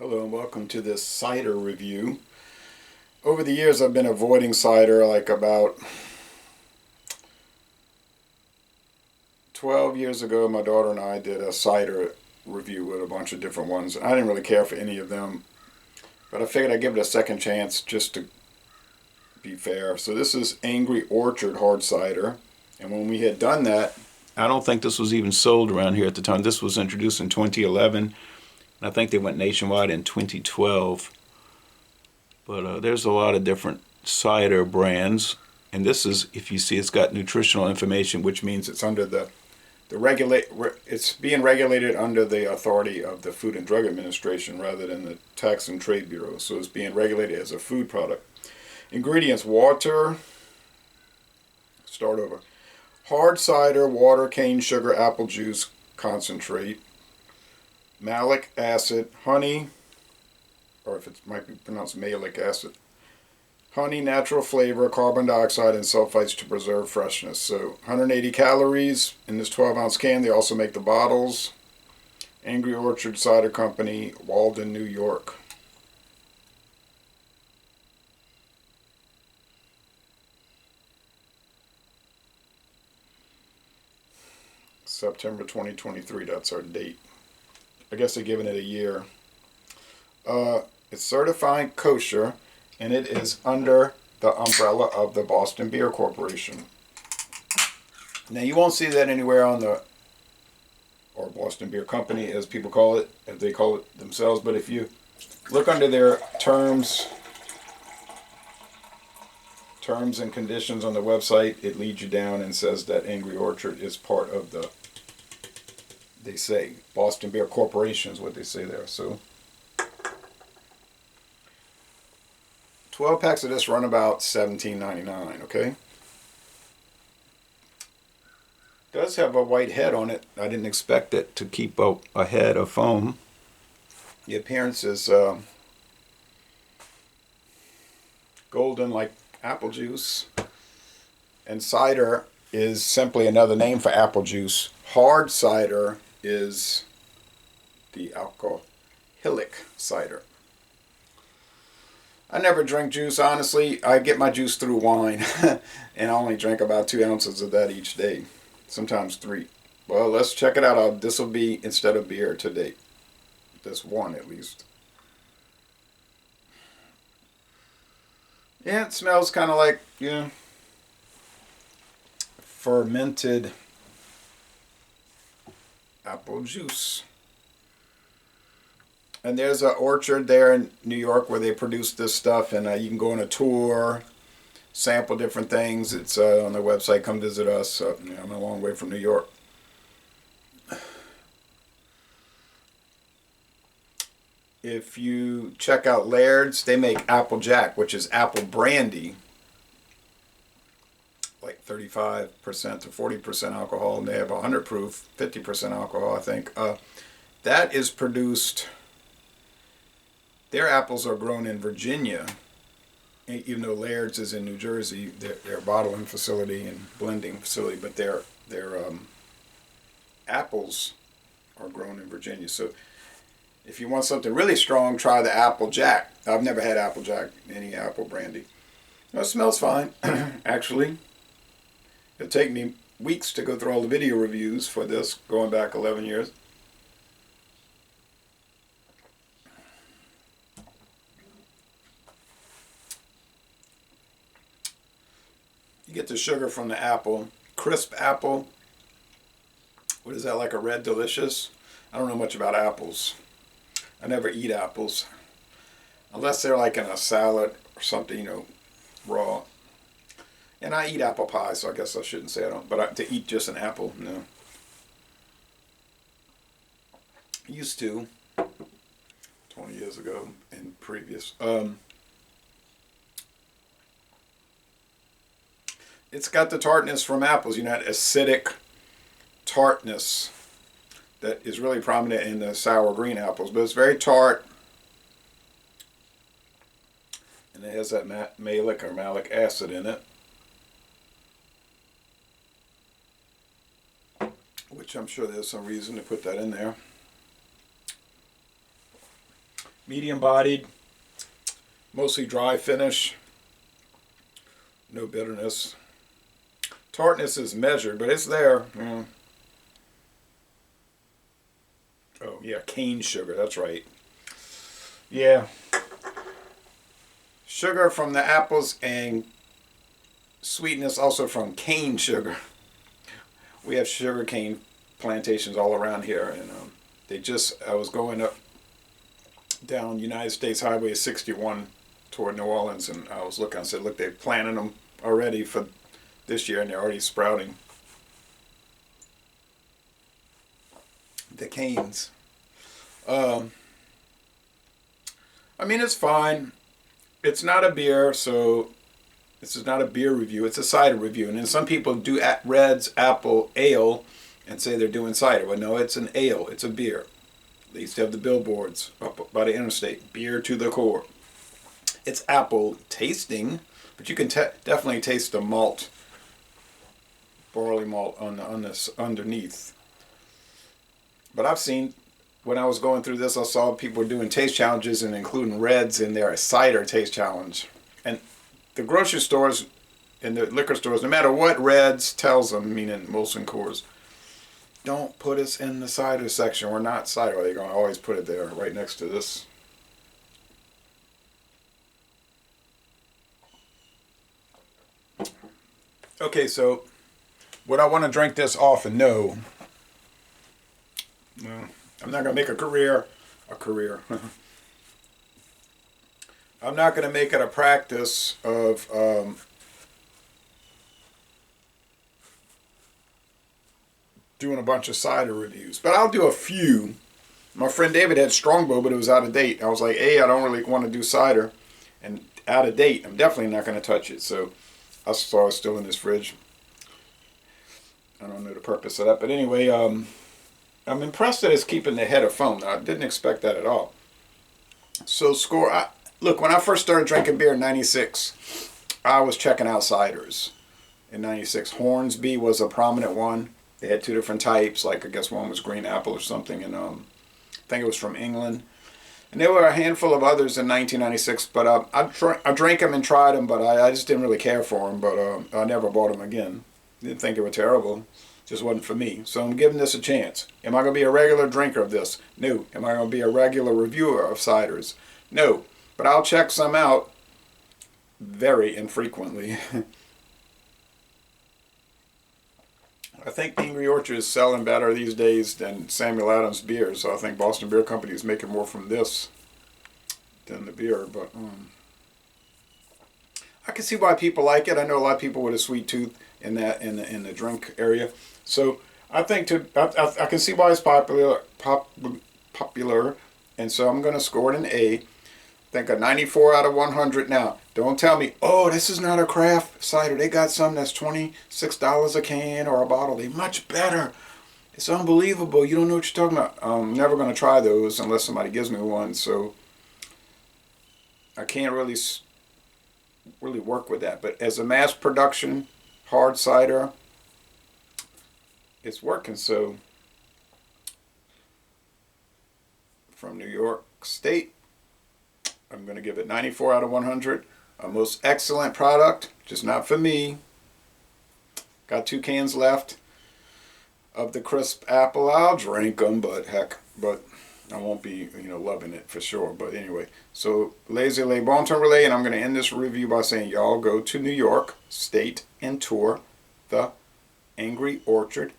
Hello and welcome to this cider review. Over the years I've been avoiding cider. Like about 12 years ago my daughter and I did a cider review with a bunch of different ones. I didn't really care for any of them, but I figured I'd give it a second chance just to be fair. So this is Angry Orchard hard cider, and when we had done that, I don't think this was even sold around here at the time. This was introduced in 2011. I think they went nationwide in 2012. But there's a lot of different cider brands. And this is, if you see, it's got nutritional information, which means it's under it's being regulated under the authority of the Food and Drug Administration rather than the Tax and Trade Bureau. So it's being regulated as a food product. Ingredients: water, start over. Hard cider, water, cane sugar, apple juice, concentrate, malic acid, honey, or if it might be pronounced malic acid, honey, natural flavor, carbon dioxide, and sulfites to preserve freshness. So 180 calories in this 12-ounce can. They also make the bottles. Angry Orchard Cider Company, Walden, New York. September 2023, that's our date. I guess they're giving it a year. It's certified kosher, and it is under the umbrella of the Boston Beer Corporation. Now you won't see that anywhere on the, or Boston Beer Company as people call it, as they call it themselves, but if you look under their terms and conditions on the website, it leads you down and says that Angry Orchard is part of the, they say, Boston Beer Corporation is what they say there. So 12 packs of this run about $17.99, okay? Does have a white head on it. I didn't expect it to keep a head of foam. The appearance is golden like apple juice. And cider is simply another name for apple juice. Hard cider is the alcoholic cider. I never drink juice, honestly. I get my juice through wine, and I only drink about 2 ounces of that each day, sometimes 3. Well, let's check it out. This will be instead of beer today. This one, at least. Yeah, it smells kind of like, fermented apple juice. And there's an orchard there in New York where they produce this stuff, and you can go on a tour, sample different things. It's on their website. Come visit us. I'm a long way from New York. If you check out Laird's, they make Apple Jack, which is apple brandy, like 35% to 40% alcohol, and they have 100 proof, 50% alcohol, I think. That is produced. Their apples are grown in Virginia, even though Laird's is in New Jersey. Their bottling facility and blending facility, but their apples are grown in Virginia. So if you want something really strong, try the Apple Jack. I've never had Apple Jack, any apple brandy. No, it smells fine, actually. It'll take me weeks to go through all the video reviews for this, going back 11 years. You get the sugar from the apple, crisp apple. What is that, like a Red Delicious? I don't know much about apples. I never eat apples. Unless they're like in a salad or something, raw. And I eat apple pie, so I guess I shouldn't say I don't. But to eat just an apple, no. Used to, 20 years ago and previous. It's got the tartness from apples, that acidic tartness that is really prominent in the sour green apples, but it's very tart, and it has that malic acid in it, which I'm sure there's some reason to put that in there. medium bodied, mostly dry finish, no bitterness. Tartness is measured, but it's there. Oh yeah, cane sugar, that's right. Yeah, sugar from the apples and sweetness also from cane sugar. We have sugar cane plantations all around here, and I was going up down United States Highway 61 toward New Orleans, and I was looking, I said, look, they're planting them already for this year, and they're already sprouting. The canes. I mean, it's fine. It's not a beer, so this is not a beer review. It's a cider review. And then some people do Red's Apple Ale and say they're doing cider. Well, no, it's an ale. It's a beer. They used to have the billboards up by the interstate. Beer to the core. It's apple tasting, but you can definitely taste the malt, barley malt on this underneath. But I've seen, when I was going through this, I saw people doing taste challenges and including Reds in their cider taste challenge. And the grocery stores and the liquor stores, no matter what Reds tells them, meaning Molson Coors, don't put us in the cider section. We're not cider. They're going to always put it there, right next to this. Okay, so would I want to drink this often? No. No. I'm not going to make a career. I'm not going to make it a practice of doing a bunch of cider reviews. But I'll do a few. My friend David had Strongbow, but it was out of date. I was like, hey, I don't really want to do cider. And out of date, I'm definitely not going to touch it. So I saw it still in his fridge. I don't know the purpose of that. But anyway, I'm impressed that it's keeping the head of foam. I didn't expect that at all. So look, when I first started drinking beer in 96, I was checking out ciders. In 96, Hornsby was a prominent one. They had two different types, like I guess one was green apple or something, and I think it was from England. And there were a handful of others in 1996, but I drank them and tried them, but I just didn't really care for them, but I never bought them again. Didn't think they were terrible. Just wasn't for me. So I'm giving this a chance. Am I going to be a regular drinker of this? No. Am I going to be a regular reviewer of ciders? No. But I'll check some out very infrequently. I think Angry Orchard is selling better these days than Samuel Adams beer, so I think Boston Beer Company is making more from this than the beer. But I can see why people like it. I know a lot of people with a sweet tooth in the drink area. So I think I can see why it's popular, and so I'm going to score it an A. I think a 94 out of 100. Now, don't tell me, oh, this is not a craft cider. They got some that's $26 a can or a bottle. They're much better. It's unbelievable. You don't know what you're talking about. I'm never going to try those unless somebody gives me one. So I can't really work with that. But as a mass production hard cider, it's working. So from New York State, I'm going to give it 94 out of 100. A most excellent product, just not for me. Got 2 cans left of the crisp apple. I'll drink them, but heck, I won't be, loving it for sure. But anyway, so laissez les bon temps relais, and I'm going to end this review by saying y'all go to New York State and tour the Angry Orchard.